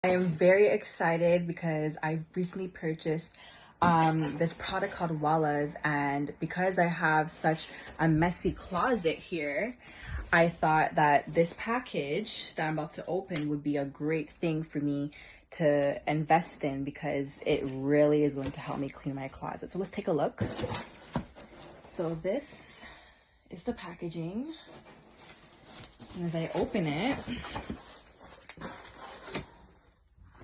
I am very excited because I recently purchased this product called Walluz, and because I have such a messy closet here, I thought that this package that I'm about to open would be a great thing for me to invest in because it really is going to help me clean my closet. So let's take a look. So this is the packaging, and as I open it,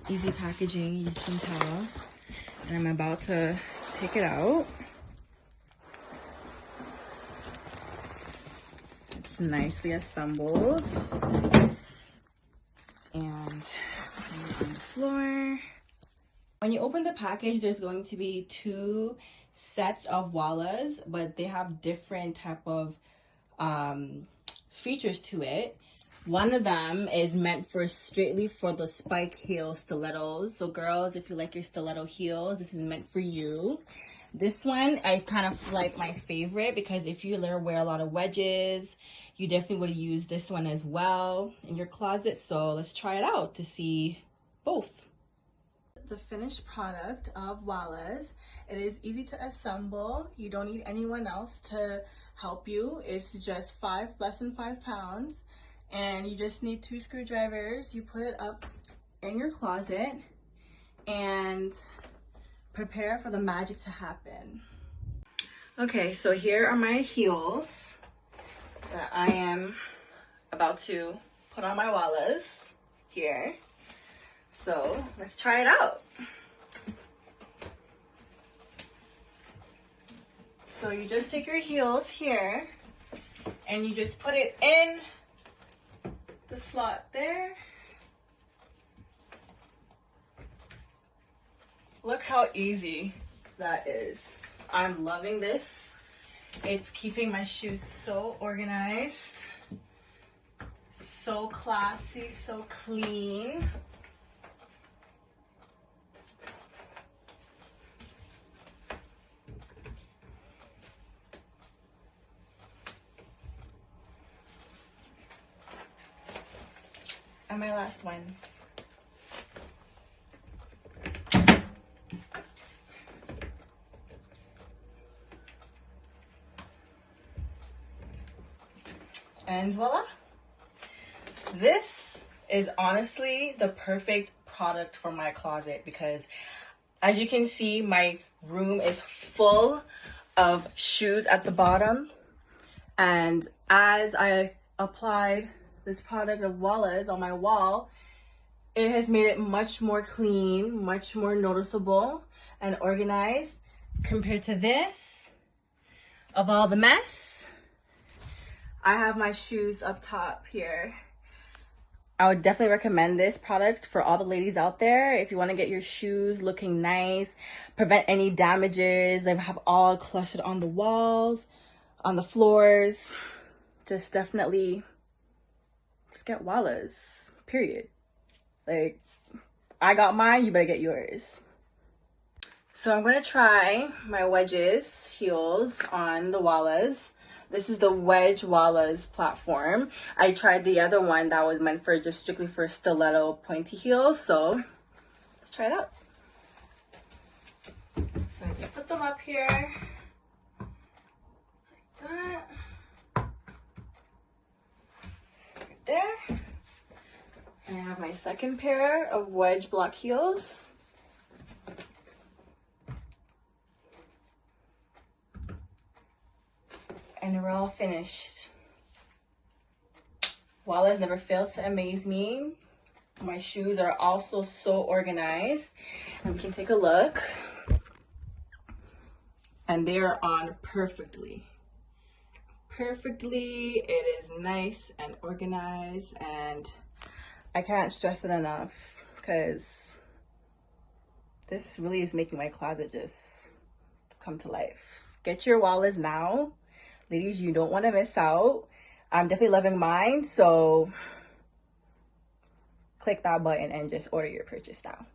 easy packaging, you can tell, and I'm about to take it out. It's nicely assembled and on the floor. When you open the package, there's going to be two sets of Walluz, but they have different type of features to it. One of them is meant for straightly for the spike heel stilettos. So girls, if you like your stiletto heels, this is meant for you. This one I kind of like my favorite because if you wear a lot of wedges, you definitely would use this one as well in your closet. So let's try it out to see both. The finished product of Walluz. It is easy to assemble. You don't need anyone else to help you. It's just less than 5 pounds. And you just need 2 screwdrivers. You put it up in your closet and prepare for the magic to happen. Okay, so here are my heels that I am about to put on my Walluz here. So let's try it out. So you just take your heels here and you just put it in the slot there. Look how easy that is. I'm loving this. It's keeping my shoes so organized, so classy, so clean. And my last ones. And voila. This is honestly the perfect product for my closet because as you can see, my room is full of shoes at the bottom. And as I applied this product of Walluz on my wall, it has made it much more clean, much more noticeable and organized compared to this of all the mess. I have my shoes up top here. I would definitely recommend this product for all the ladies out there. If you want to get your shoes looking nice, prevent any damages, they have all cluttered on the walls, on the floors, just definitely just get Walluz, period. Like, I got mine, you better get yours. So I'm gonna try my wedges heels on the Walluz. This is the wedge Walluz platform. I tried the other one that was meant for just strictly for stiletto pointy heels. So let's try it out. So I just put them up here like that. Right there. And I have my second pair of wedge block heels. And we're all finished. Walluz never fails to amaze me. My shoes are also so organized. And we can take a look. And they are on perfectly. Perfectly. It is nice and organized, and I can't stress it enough because this really is making my closet just come to life. Get your Walluz now. Ladies, you don't want to miss out. I'm definitely loving mine, so click that button and just order your purchase now.